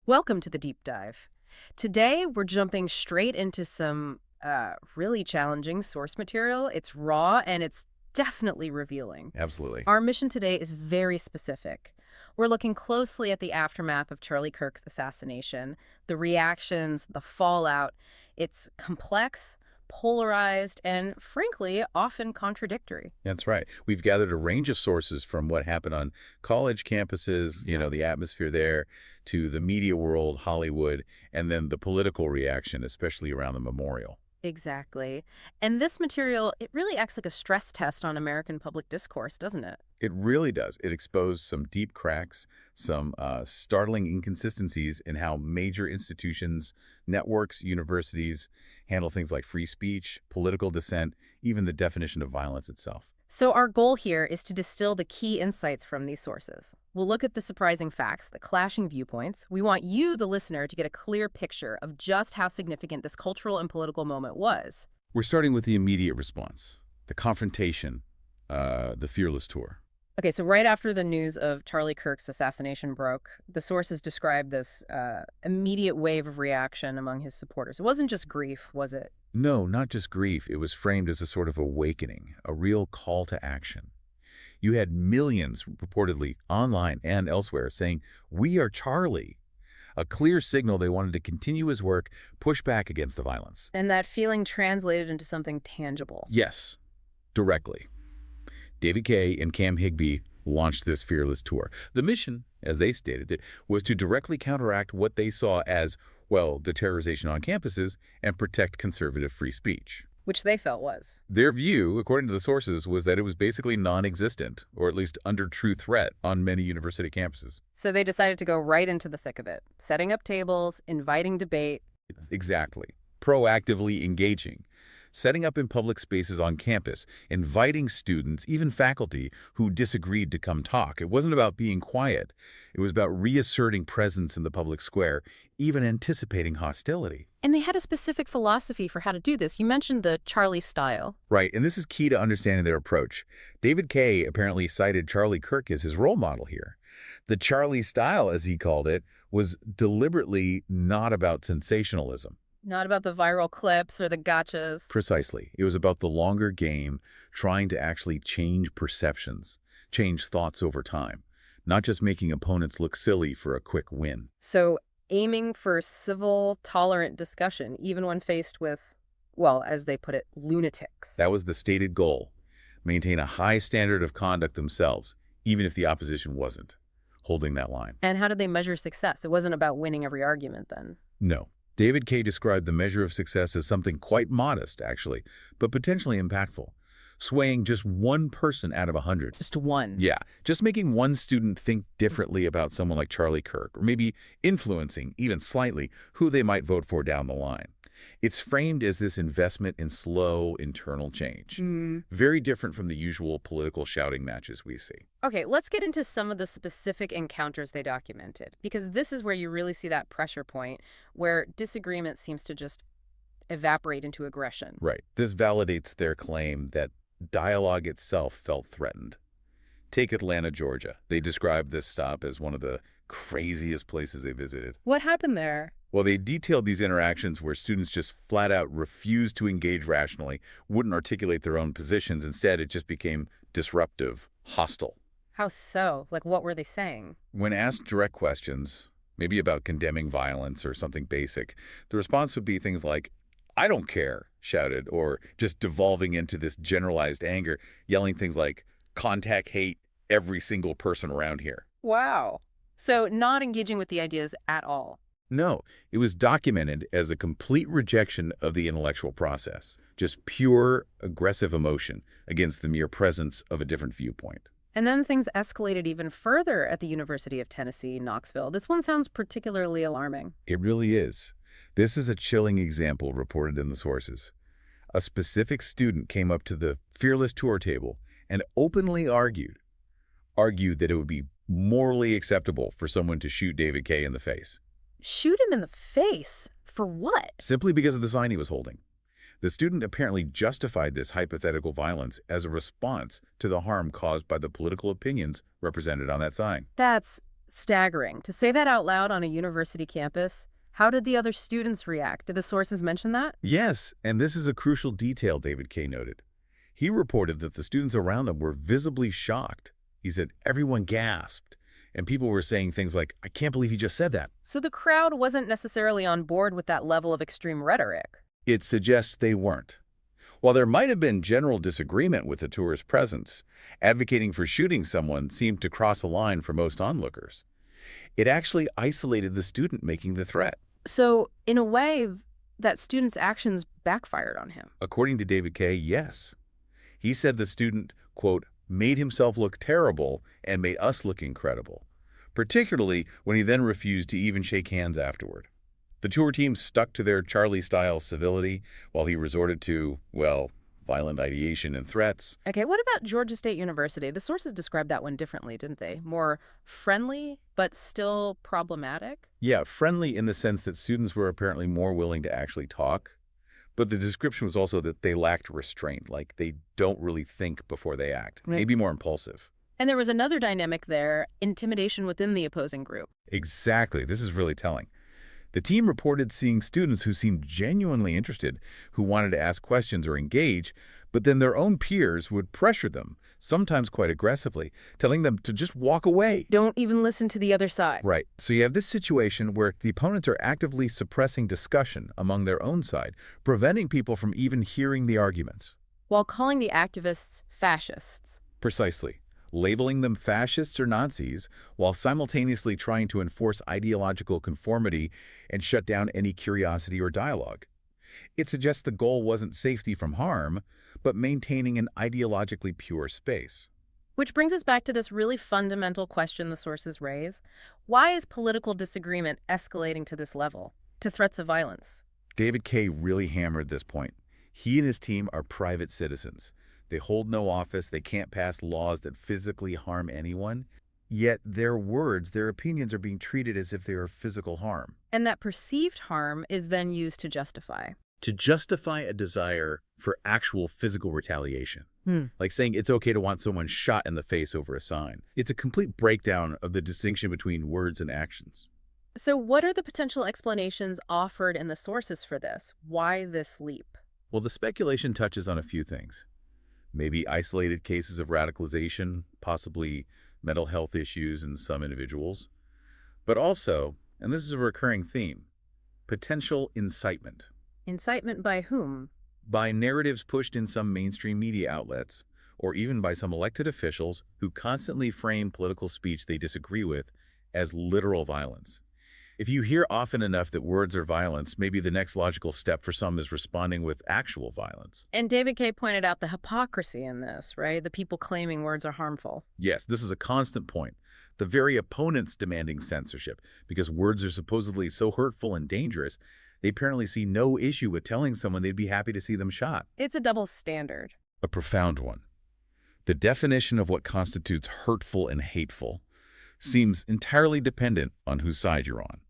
Welcome to the deep dive. Today, we're jumping straight into some really challenging source material. It's raw and it's definitely revealing. Absolutely. Our mission today is very specific. We're looking closely at the aftermath of Charlie Kirk's assassination, the reactions, the fallout. It's complex, polarized, and frankly, often contradictory. That's right. We've gathered a range of sources from what happened on college campuses, the atmosphere there, to the media world, Hollywood, and then the political reaction, especially around the memorial. Exactly. And this material, it really acts like a stress test on American public discourse, doesn't it? It really does. It exposed some deep cracks, some startling inconsistencies in how major institutions, networks, universities handle things like free speech, political dissent, even the definition of violence itself. So our goal here is to distill the key insights from these sources. We'll look at the surprising facts, the clashing viewpoints. We want you, the listener, to get a clear picture of just how significant this cultural and political moment was. We're starting with the immediate response, the confrontation, the fearless tour. Okay, so right after the news of Charlie Kirk's assassination broke, the sources described this immediate wave of reaction among his supporters. It wasn't just grief, was it? No, not just grief. It was framed as a sort of awakening, a real call to action. You had millions, reportedly, online and elsewhere, saying, "We are Charlie," a clear signal they wanted to continue his work, push back against the violence. And that feeling translated into something tangible. Yes, directly. David Kay and Cam Higbee launched this fearless tour. The mission, as they stated it, was to directly counteract what they saw as, well, the terrorization on campuses and protect conservative free speech. Which they felt was. Their view, according to the sources, was that it was basically non-existent, or at least under true threat, on many university campuses. So they decided to go right into the thick of it, setting up tables, inviting debate. Exactly. Proactively engaging. Setting up in public spaces on campus, inviting students, even faculty, who disagreed to come talk. It wasn't about being quiet. It was about reasserting presence in the public square, even anticipating hostility. And they had a specific philosophy for how to do this. You mentioned the Charlie style. Right, and this is key to understanding their approach. David Kay apparently cited Charlie Kirk as his role model here. The Charlie style, as he called it, was deliberately not about sensationalism. Not about the viral clips or the gotchas. Precisely. It was about the longer game, trying to actually change perceptions, change thoughts over time, not just making opponents look silly for a quick win. So aiming for civil, tolerant discussion, even when faced with, well, as they put it, lunatics. That was the stated goal. Maintain a high standard of conduct themselves, even if the opposition wasn't holding that line. And how did they measure success? It wasn't about winning every argument then. No. David Kay described the measure of success as something quite modest, actually, but potentially impactful. Swaying just one person out of 100. Just one. Yeah, just making one student think differently about someone like Charlie Kirk, or maybe influencing, even slightly, who they might vote for down the line. It's framed as this investment in slow internal change. Very different from the usual political shouting matches we see. Okay, let's get into some of the specific encounters they documented, because this is where you really see that pressure point where disagreement seems to just evaporate into aggression. Right. This validates their claim that dialogue itself felt threatened. Take Atlanta, Georgia. They described this stop as one of the craziest places they visited. What happened there? Well, they detailed these interactions where students just flat out refused to engage rationally, wouldn't articulate their own positions. Instead, it just became disruptive, hostile. How so? Like, what were they saying? When asked direct questions, maybe about condemning violence or something basic, the response would be things like, "I don't care," shouted, or just devolving into this generalized anger, yelling things like, "Contact hate every single person around here." Wow. So not engaging with the ideas at all. No, it was documented as a complete rejection of the intellectual process, just pure aggressive emotion against the mere presence of a different viewpoint. And then things escalated even further at the University of Tennessee, Knoxville. This one sounds particularly alarming. It really is. This is a chilling example reported in the sources. A specific student came up to the fearless tour table and openly argued that it would be morally acceptable for someone to shoot David Kay in the face. Shoot him in the face? For what? Simply because of the sign he was holding. The student apparently justified this hypothetical violence as a response to the harm caused by the political opinions represented on that sign. That's Staggering. To say that out loud on a university campus, how did the other students react? Did the sources mention that? Yes, and this is a crucial detail, David Kay noted. He reported that the students around him were visibly shocked. He said everyone gasped, and people were saying things like, "I can't believe he just said that." So the crowd wasn't necessarily on board with that level of extreme rhetoric. It suggests they weren't. While there might have been general disagreement with the tour's presence, advocating for shooting someone seemed to cross a line for most onlookers. It actually isolated the student making the threat. So, in a way, that student's actions backfired on him. According to David Kay, yes. He said the student, quote, made himself look terrible and made us look incredible, particularly when he then refused to even shake hands afterward. The tour team stuck to their Charlie-style civility while he resorted to, well, violent ideation and threats. Okay, what about Georgia State University? The sources described that one differently, didn't they? More friendly, but still problematic? Yeah, friendly in the sense that students were apparently more willing to actually talk. But the description was also that they lacked restraint, like they don't really think before they act, Right. maybe more impulsive. And there was another dynamic there, intimidation within the opposing group. Exactly. This is really telling. The team reported seeing students who seemed genuinely interested, who wanted to ask questions or engage, but then their own peers would pressure them, sometimes quite aggressively, telling them to just walk away. Don't even listen to the other side. Right. So you have this situation where the opponents are actively suppressing discussion among their own side, preventing people from even hearing the arguments. While calling the activists fascists. Precisely. Labeling them fascists or Nazis while simultaneously trying to enforce ideological conformity and shut down any curiosity or dialogue. It suggests the goal wasn't safety from harm, but maintaining an ideologically pure space. Which brings us back to this really fundamental question the sources raise. Why is political disagreement escalating to this level, to threats of violence? David Kay really hammered this point. He and his team are private citizens. They hold no office, they can't pass laws that physically harm anyone, yet their words, their opinions are being treated as if they are physical harm. And that perceived harm is then used to justify. To justify a desire for actual physical retaliation. Like saying it's okay to want someone shot in the face over a sign. It's a complete breakdown of the distinction between words and actions. So what are the potential explanations offered in the sources for this? Why this leap? Well, the speculation touches on a few things. Maybe isolated cases of radicalization, possibly mental health issues in some individuals. But also, and this is a recurring theme, potential incitement. Incitement by whom? By narratives pushed in some mainstream media outlets, or even by some elected officials who constantly frame political speech they disagree with as literal violence. If you hear often enough that words are violence, maybe the next logical step for some is responding with actual violence. And David Kay pointed out the hypocrisy in this, right? The people claiming words are harmful. Yes, this is a constant point. The very opponents demanding censorship, because words are supposedly so hurtful and dangerous, they apparently see no issue with telling someone they'd be happy to see them shot. It's a double standard. A profound one. The definition of what constitutes hurtful and hateful seems entirely dependent on whose side you're on.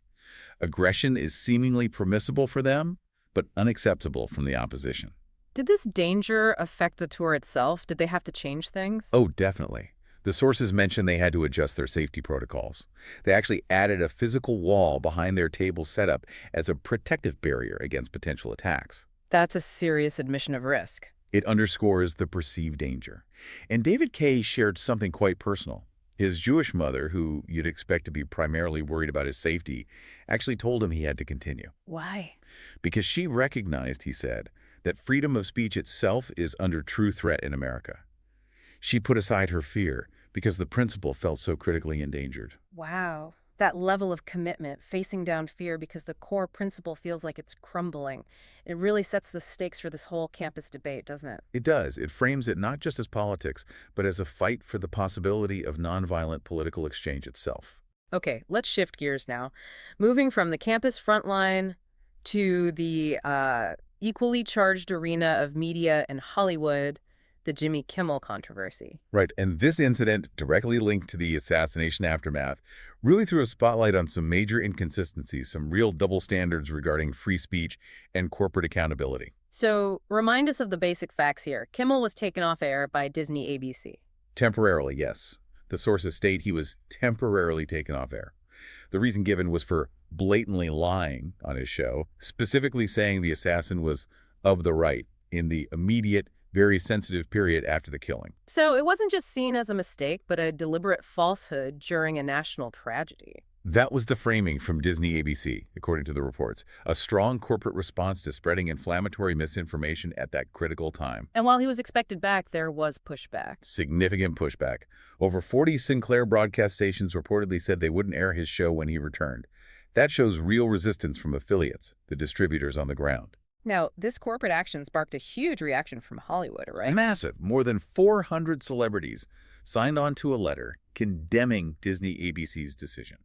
Aggression is seemingly permissible for them, but unacceptable from the opposition. Did this danger affect the tour itself? Did they have to change things? Oh, definitely. The sources mentioned they had to adjust their safety protocols. They actually added a physical wall behind their table setup as a protective barrier against potential attacks. That's a serious admission of risk. It underscores the perceived danger. And David Kay shared something quite personal. His Jewish mother, who you'd expect to be primarily worried about his safety, actually told him he had to continue. Why? Because she recognized, he said, that freedom of speech itself is under true threat in America. She put aside her fear because the principle felt so critically endangered. Wow. That level of commitment, facing down fear because the core principle feels like it's crumbling. It really sets the stakes for this whole campus debate, doesn't it? It does. It frames it not just as politics, but as a fight for the possibility of nonviolent political exchange itself. Okay, let's shift gears now. Moving from the campus frontline to the equally charged arena of media and Hollywood, the Jimmy Kimmel controversy. Right, and this incident, directly linked to the assassination aftermath, really threw a spotlight on some major inconsistencies, some real double standards regarding free speech and corporate accountability. So, remind us of the basic facts here. Kimmel was taken off air by Disney ABC. Temporarily, yes. The sources state he was temporarily taken off air. The reason given was for blatantly lying on his show, specifically saying the assassin was of the right in the immediate, very sensitive period after the killing. So it wasn't just seen as a mistake, but a deliberate falsehood during a national tragedy. That was the framing from Disney ABC, according to the reports. A strong corporate response to spreading inflammatory misinformation at that critical time. And while he was expected back, there was pushback. Significant pushback. Over 40 Sinclair broadcast stations reportedly said they wouldn't air his show when he returned. That shows real resistance from affiliates, the distributors on the ground. Now, this corporate action sparked a huge reaction from Hollywood, right? Massive. More than 400 celebrities signed on to a letter condemning Disney ABC's decision.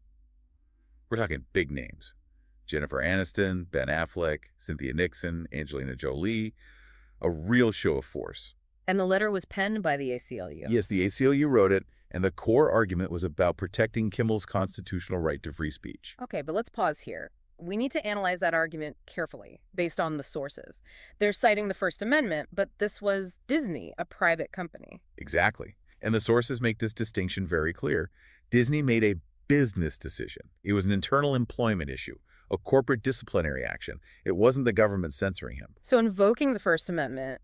We're talking big names. Jennifer Aniston, Ben Affleck, Cynthia Nixon, Angelina Jolie. A real show of force. And the letter was penned by the ACLU. Yes, the ACLU wrote it, and the core argument was about protecting Kimmel's constitutional right to free speech. Okay, but let's pause here. We need to analyze that argument carefully, based on the sources. They're citing the First Amendment, but this was Disney, a private company. Exactly. And the sources make this distinction very clear. Disney made a business decision. It was an internal employment issue, a corporate disciplinary action. It wasn't the government censoring him. So invoking the First Amendment,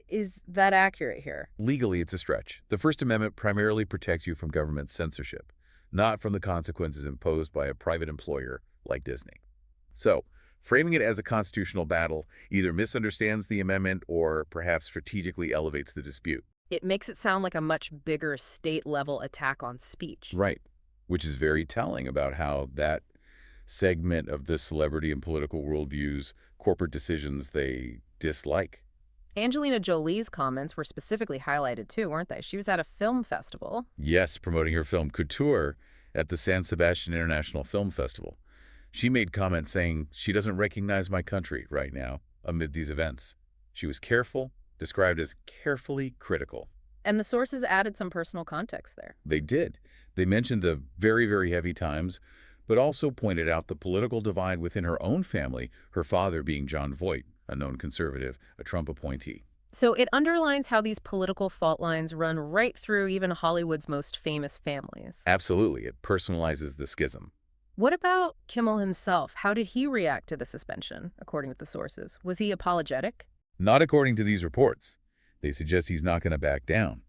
is that accurate here? Legally, it's a stretch. The First Amendment primarily protects you from government censorship, not from the consequences imposed by a private employer like Disney. So, framing it as a constitutional battle either misunderstands the amendment or perhaps strategically elevates the dispute. It makes it sound like a much bigger state-level attack on speech. Right, which is very telling about how that segment of the celebrity and political world views corporate decisions they dislike. Angelina Jolie's comments were specifically highlighted too, weren't they? She was at a film festival. Yes, promoting her film Couture at the San Sebastian International Film Festival. She made comments saying she doesn't recognize my country right now amid these events. She was careful, described as carefully critical. And the sources added some personal context there. They did. They mentioned the very, very heavy times, but also pointed out the political divide within her own family, her father being John Voight, a known conservative, a Trump appointee. So it underlines how these political fault lines run right through even Hollywood's most famous families. Absolutely. It personalizes the schism. What about Kimmel himself? How did he react to the suspension, according to the sources? Was he apologetic? Not according to these reports. They suggest he's not going to back down.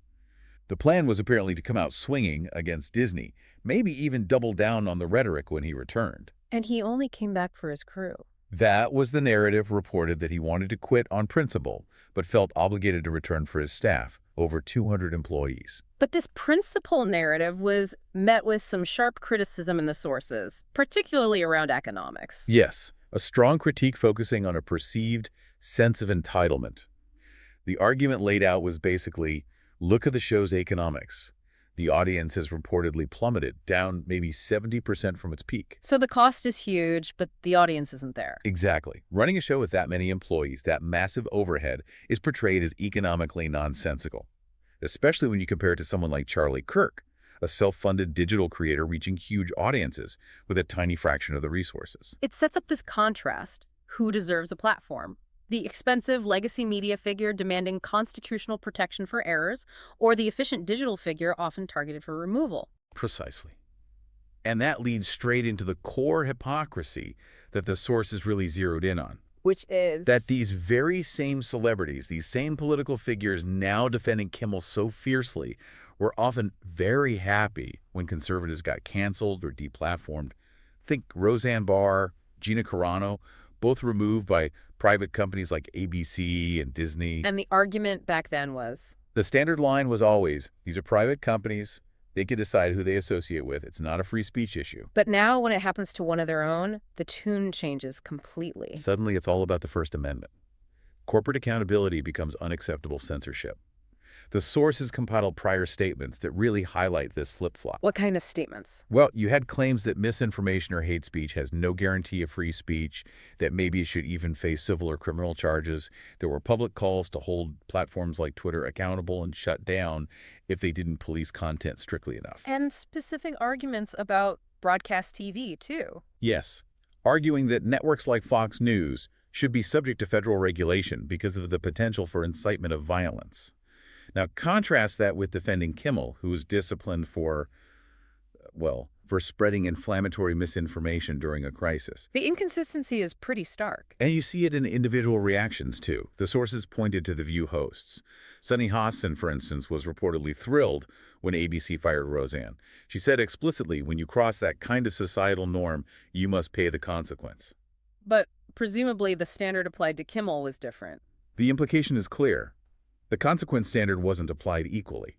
The plan was apparently to come out swinging against Disney, maybe even double down on the rhetoric when he returned. And he only came back for his crew. That was the narrative reported that he wanted to quit on principle, but felt obligated to return for his staff, over 200 employees. But this principle narrative was met with some sharp criticism in the sources, particularly around economics. Yes, a strong critique focusing on a perceived sense of entitlement. The argument laid out was basically, look at the show's economics. The audience has reportedly plummeted, down maybe 70% from its peak. So the cost is huge, but the audience isn't there. Exactly. Running a show with that many employees, that massive overhead, is portrayed as economically nonsensical, especially when you compare it to someone like Charlie Kirk, a self-funded digital creator reaching huge audiences with a tiny fraction of the resources. It sets up this contrast. Who deserves a platform? The expensive legacy media figure demanding constitutional protection for errors, or the efficient digital figure often targeted for removal? Precisely. And that leads straight into the core hypocrisy that the sources really zeroed in on. Which is? That these very same celebrities, these same political figures now defending Kimmel so fiercely, were often very happy when conservatives got canceled or deplatformed. Think Roseanne Barr, Gina Carano, both removed by private companies like ABC and Disney. And the argument back then was? The standard line was always, these are private companies. They can decide who they associate with. It's not a free speech issue. But now when it happens to one of their own, the tune changes completely. Suddenly it's all about the First Amendment. Corporate accountability becomes unacceptable censorship. The sources compiled prior statements that really highlight this flip-flop. What kind of statements? Well, you had claims that misinformation or hate speech has no guarantee of free speech, that maybe it should even face civil or criminal charges. There were public calls to hold platforms like Twitter accountable and shut down if they didn't police content strictly enough. And specific arguments about broadcast TV, too. Yes, arguing that networks like Fox News should be subject to federal regulation because of the potential for incitement of violence. Now, contrast that with defending Kimmel, who was disciplined for, well, for spreading inflammatory misinformation during a crisis. The inconsistency is pretty stark. And you see it in individual reactions, too. The sources pointed to the View hosts. Sunny Hostin, for instance, was reportedly thrilled when ABC fired Roseanne. She said explicitly, when you cross that kind of societal norm, you must pay the consequence. But presumably the standard applied to Kimmel was different. The implication is clear. The consequence standard wasn't applied equally.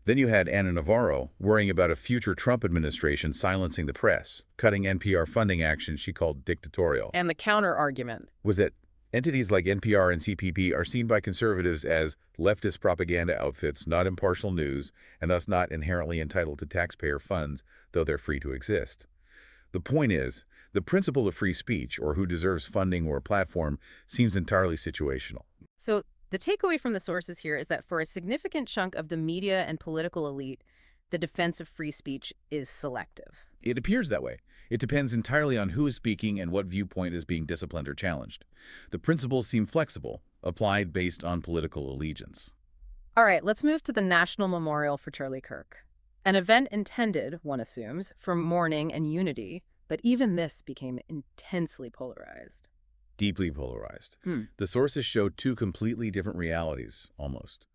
Then you had Ana Navarro worrying about a future Trump administration silencing the press, cutting NPR funding actions she called dictatorial. And the counter-argument Was that entities like NPR and CPP are seen by conservatives as leftist propaganda outfits, not impartial news, and thus not inherently entitled to taxpayer funds, though they're free to exist. The point is, the principle of free speech, or who deserves funding or a platform, seems entirely situational. So the takeaway from the sources here is that for a significant chunk of the media and political elite, the defense of free speech is selective. It appears that way. It depends entirely on who is speaking and what viewpoint is being disciplined or challenged. The principles seem flexible, applied based on political allegiance. All right, let's move to the National Memorial for Charlie Kirk. An event intended, one assumes, for mourning and unity, but even this became intensely polarized. Deeply polarized. The sources showed two completely different realities, almost.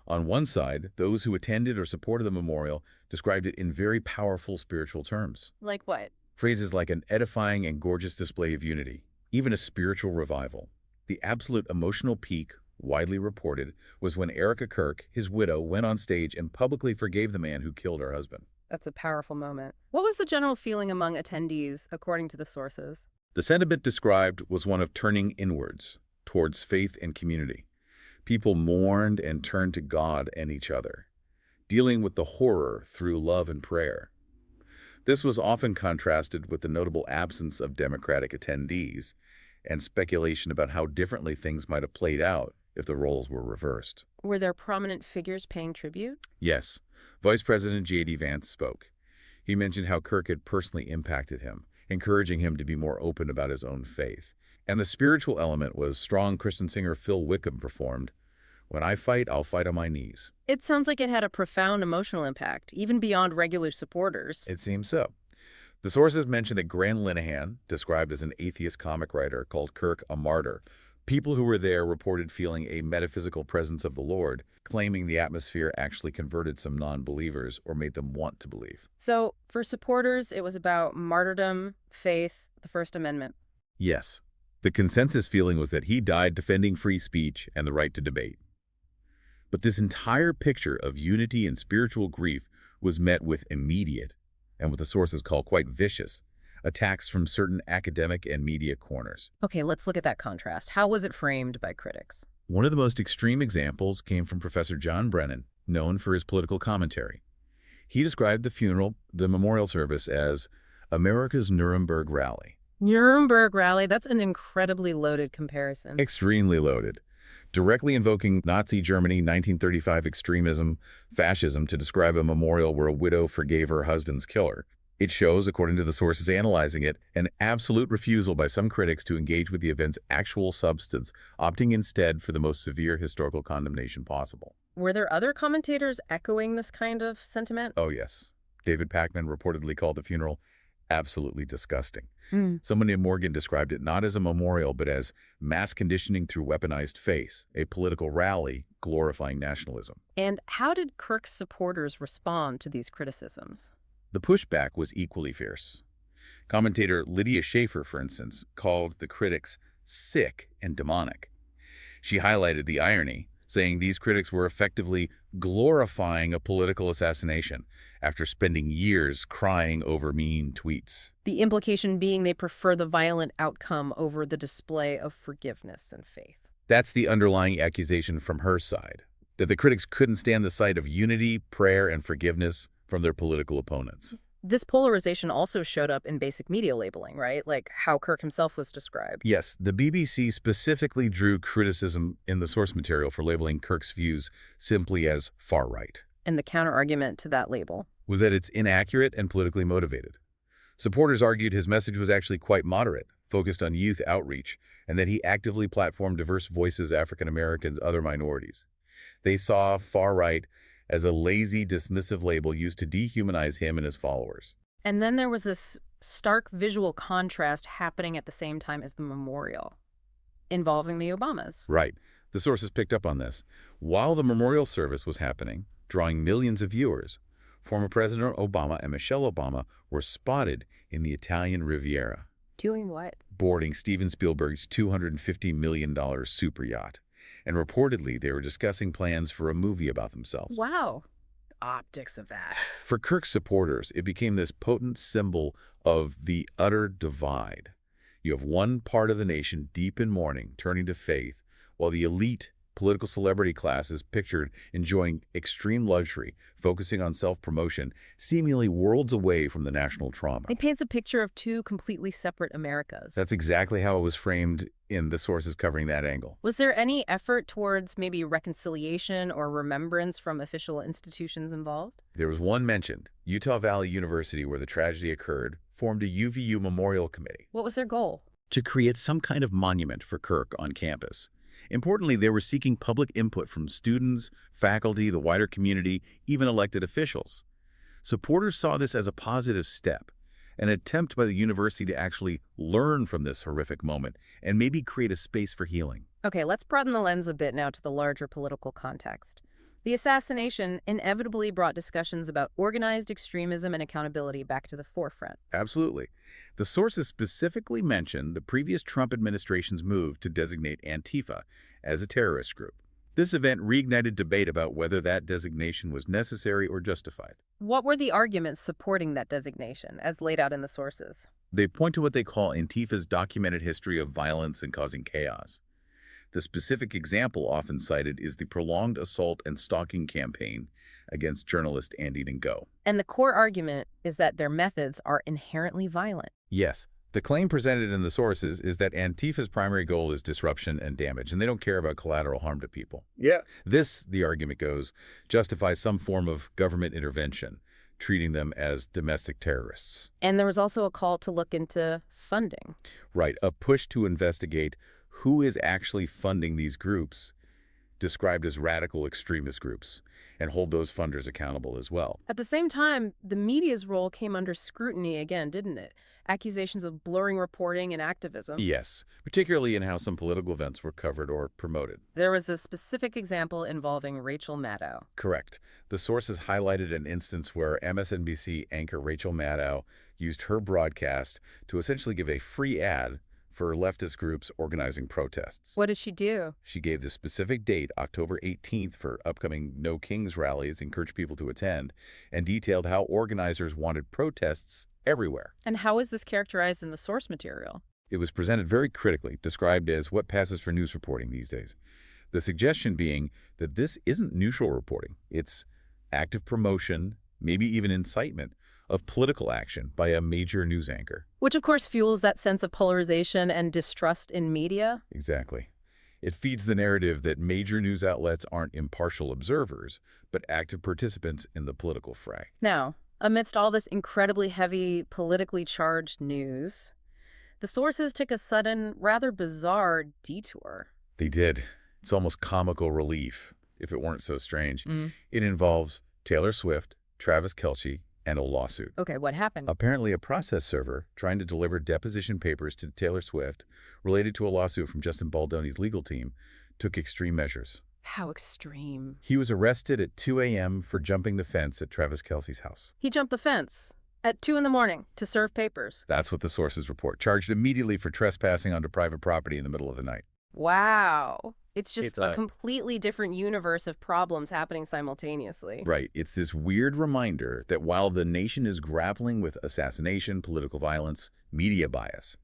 On one side, those who attended or supported the memorial described it in very powerful spiritual terms. Like what? Phrases like an edifying and gorgeous display of unity, even a spiritual revival. The absolute emotional peak, widely reported, was when Erica Kirk, his widow, went on stage and publicly forgave the man who killed her husband. That's a powerful moment. What was the general feeling among attendees, according to the sources? The sentiment described was one of turning inwards, towards faith and community. People mourned and turned to God and each other, dealing with the horror through love and prayer. This was often contrasted with the notable absence of Democratic attendees and speculation about how differently things might have played out if the roles were reversed. Were there prominent figures paying tribute? Yes. Vice President J.D. Vance spoke. He mentioned how Kirk had personally impacted him, encouraging him to be more open about his own faith. And the spiritual element was strong Christian singer Phil Wickham performed, "When I fight, I'll fight on my knees." It sounds like it had a profound emotional impact, even beyond regular supporters. It seems so. The sources mention that Grant Linehan, described as an atheist comic writer, called Kirk a martyr. People who were there reported feeling a metaphysical presence of the Lord, claiming the atmosphere actually converted some non-believers or made them want to believe. So, for supporters, it was about martyrdom, faith, the First Amendment. Yes. The consensus feeling was that he died defending free speech and the right to debate. But this entire picture of unity and spiritual grief was met with immediate, and what the sources call quite vicious, attacks from certain academic and media corners. Okay, let's look at that contrast. How was it framed by critics? One of the most extreme examples came from Professor John Brennan, known for his political commentary. He described the memorial service as America's Nuremberg Rally. Nuremberg Rally, that's an incredibly loaded comparison. Extremely loaded. Directly invoking Nazi Germany 1935 extremism, fascism to describe a memorial where a widow forgave her husband's killer. It shows, according to the sources analyzing it, an absolute refusal by some critics to engage with the event's actual substance, opting instead for the most severe historical condemnation possible. Were there other commentators echoing this kind of sentiment? Oh, yes. David Pakman reportedly called the funeral absolutely disgusting. Mm. Someone named Morgan described it not as a memorial, but as mass conditioning through weaponized faith, a political rally glorifying nationalism. And how did Kirk's supporters respond to these criticisms? The pushback was equally fierce. Commentator Lydia Schaefer, for instance, called the critics sick and demonic. She highlighted the irony, saying these critics were effectively glorifying a political assassination after spending years crying over mean tweets. The implication being they prefer the violent outcome over the display of forgiveness and faith. That's the underlying accusation from her side, that the critics couldn't stand the sight of unity, prayer, and forgiveness from their political opponents. This polarization also showed up in basic media labeling, right? Like how Kirk himself was described. Yes, the BBC specifically drew criticism in the source material for labeling Kirk's views simply as far-right. And the counter-argument to that label was that it's inaccurate and politically motivated. Supporters argued his message was actually quite moderate, focused on youth outreach, and that he actively platformed diverse voices, African Americans, other minorities. They saw far-right as a lazy, dismissive label used to dehumanize him and his followers. And then there was this stark visual contrast happening at the same time as the memorial, involving the Obamas. Right. The sources picked up on this. While the memorial service was happening, drawing millions of viewers, former President Obama and Michelle Obama were spotted in the Italian Riviera, Doing what? boarding Steven Spielberg's $250 million super yacht. And reportedly, they were discussing plans for a movie about themselves. Wow. Optics of that. For Kirk's supporters, it became this potent symbol of the utter divide. You have one part of the nation deep in mourning, turning to faith, while the elite political celebrity class is pictured enjoying extreme luxury, focusing on self-promotion, seemingly worlds away from the national trauma. It paints a picture of two completely separate Americas. That's exactly how it was framed in the sources covering that angle. Was there any effort towards maybe reconciliation or remembrance from official institutions involved? There was one mentioned. Utah Valley University, where the tragedy occurred, formed a UVU Memorial Committee What was their goal? to create some kind of monument for Kirk on campus. Importantly, they were seeking public input from students, faculty, the wider community, even elected officials. Supporters saw this as a positive step, an attempt by the university to actually learn from this horrific moment and maybe create a space for healing. Okay, let's broaden the lens a bit now to the larger political context. The assassination inevitably brought discussions about organized extremism and accountability back to the forefront. Absolutely. The sources specifically mentioned the previous Trump administration's move to designate Antifa as a terrorist group. This event reignited debate about whether that designation was necessary or justified. What were the arguments supporting that designation, as laid out in the sources? They point to what they call Antifa's documented history of violence and causing chaos. The specific example often cited is the prolonged assault and stalking campaign against journalist Andy Ngo. And the core argument is that their methods are inherently violent. Yes, the claim presented in the sources is that Antifa's primary goal is disruption and damage, and they don't care about collateral harm to people. Yeah. This, the argument goes, justifies some form of government intervention, treating them as domestic terrorists. And there was also a call to look into funding. Right, a push to investigate who is actually funding these groups, described as radical extremist groups, and hold those funders accountable as well. At the same time, the media's role came under scrutiny again, didn't it? Accusations of blurring reporting and activism. Yes, particularly in how some political events were covered or promoted. There was a specific example involving Rachel Maddow. Correct. The sources highlighted an instance where MSNBC anchor Rachel Maddow used her broadcast to essentially give a free ad for leftist groups organizing protests. What did she do? She gave the specific date, October 18th, for upcoming No Kings rallies, encouraged people to attend, and detailed how organizers wanted protests everywhere. And how is this characterized in the source material? It was presented very critically, described as what passes for news reporting these days. The suggestion being that this isn't neutral reporting. It's active promotion, maybe even incitement, of political action by a major news anchor. Which, of course, fuels that sense of polarization and distrust in media. Exactly. It feeds the narrative that major news outlets aren't impartial observers, but active participants in the political fray. Now, amidst all this incredibly heavy, politically charged news, the sources took a sudden, rather bizarre detour. They did. It's almost comical relief, if it weren't so strange. It involves Taylor Swift, Travis Kelce, and a lawsuit. Okay, what happened? Apparently, a process server trying to deliver deposition papers to Taylor Swift related to a lawsuit from Justin Baldoni's legal team took extreme measures. How extreme. He was arrested at 2 a.m. for jumping the fence at Travis Kelce's house. He jumped the fence at 2 in the morning to serve papers. That's what the sources report. Charged immediately for trespassing onto private property in the middle of the night. Wow. It's just It's a a- completely different universe of problems happening simultaneously. Right. It's this weird reminder that while the nation is grappling with assassination, political violence, media bias,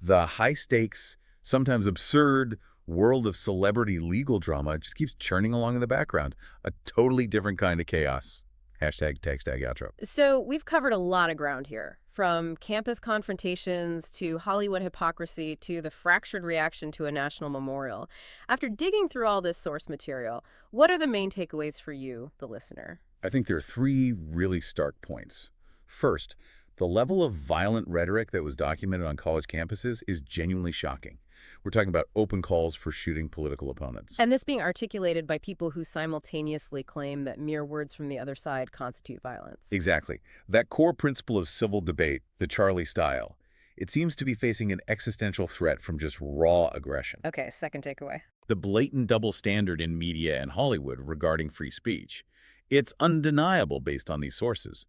the high-stakes, sometimes absurd world of celebrity legal drama just keeps churning along in the background. A totally different kind of chaos. Hashtag outro. So we've covered a lot of ground here, from campus confrontations to Hollywood hypocrisy to the fractured reaction to a national memorial. After digging through all this source material, what are the main takeaways for you, the listener? I think there are three really stark points. First, the level of violent rhetoric that was documented on college campuses is genuinely shocking. We're talking about open calls for shooting political opponents. And this being articulated by people who simultaneously claim that mere words from the other side constitute violence. Exactly. That core principle of civil debate, the Charlie style, it seems to be facing an existential threat from just raw aggression. Okay, second takeaway. The blatant double standard in media and Hollywood regarding free speech. It's undeniable based on these sources.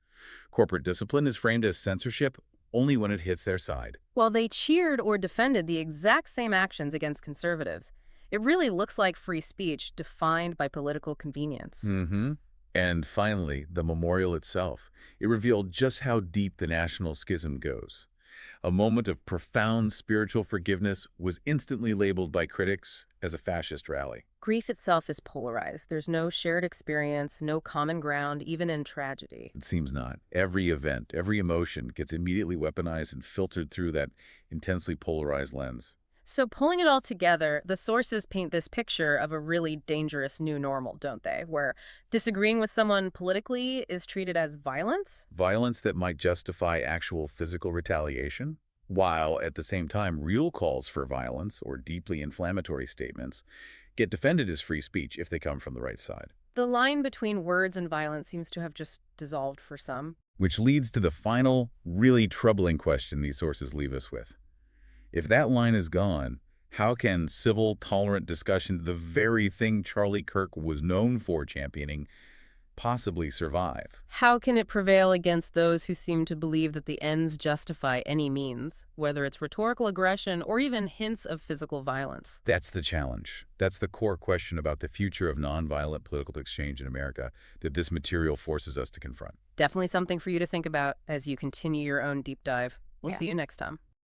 Corporate discipline is framed as censorship only when it hits their side. Well, they cheered or defended the exact same actions against conservatives. It really looks like free speech defined by political convenience. Mm-hmm. And finally, the memorial itself. It revealed just how deep the national schism goes. A moment of profound spiritual forgiveness was instantly labeled by critics as a fascist rally. Grief itself is polarized. There's no shared experience, no common ground, even in tragedy. It seems not. Every event, every emotion gets immediately weaponized and filtered through that intensely polarized lens. So pulling it all together, the sources paint this picture of a really dangerous new normal, don't they? Where disagreeing with someone politically is treated as violence? Violence that might justify actual physical retaliation, while at the same time real calls for violence or deeply inflammatory statements get defended as free speech if they come from the right side. The line between words and violence seems to have just dissolved for some. Which leads to the final, really troubling question these sources leave us with. If that line is gone, how can civil, tolerant discussion, the very thing Charlie Kirk was known for championing, possibly survive? How can it prevail against those who seem to believe that the ends justify any means, whether it's rhetorical aggression or even hints of physical violence? That's the challenge. That's the core question about the future of nonviolent political exchange in America that this material forces us to confront. Definitely something for you to think about as you continue your own deep dive. We'll see you next time.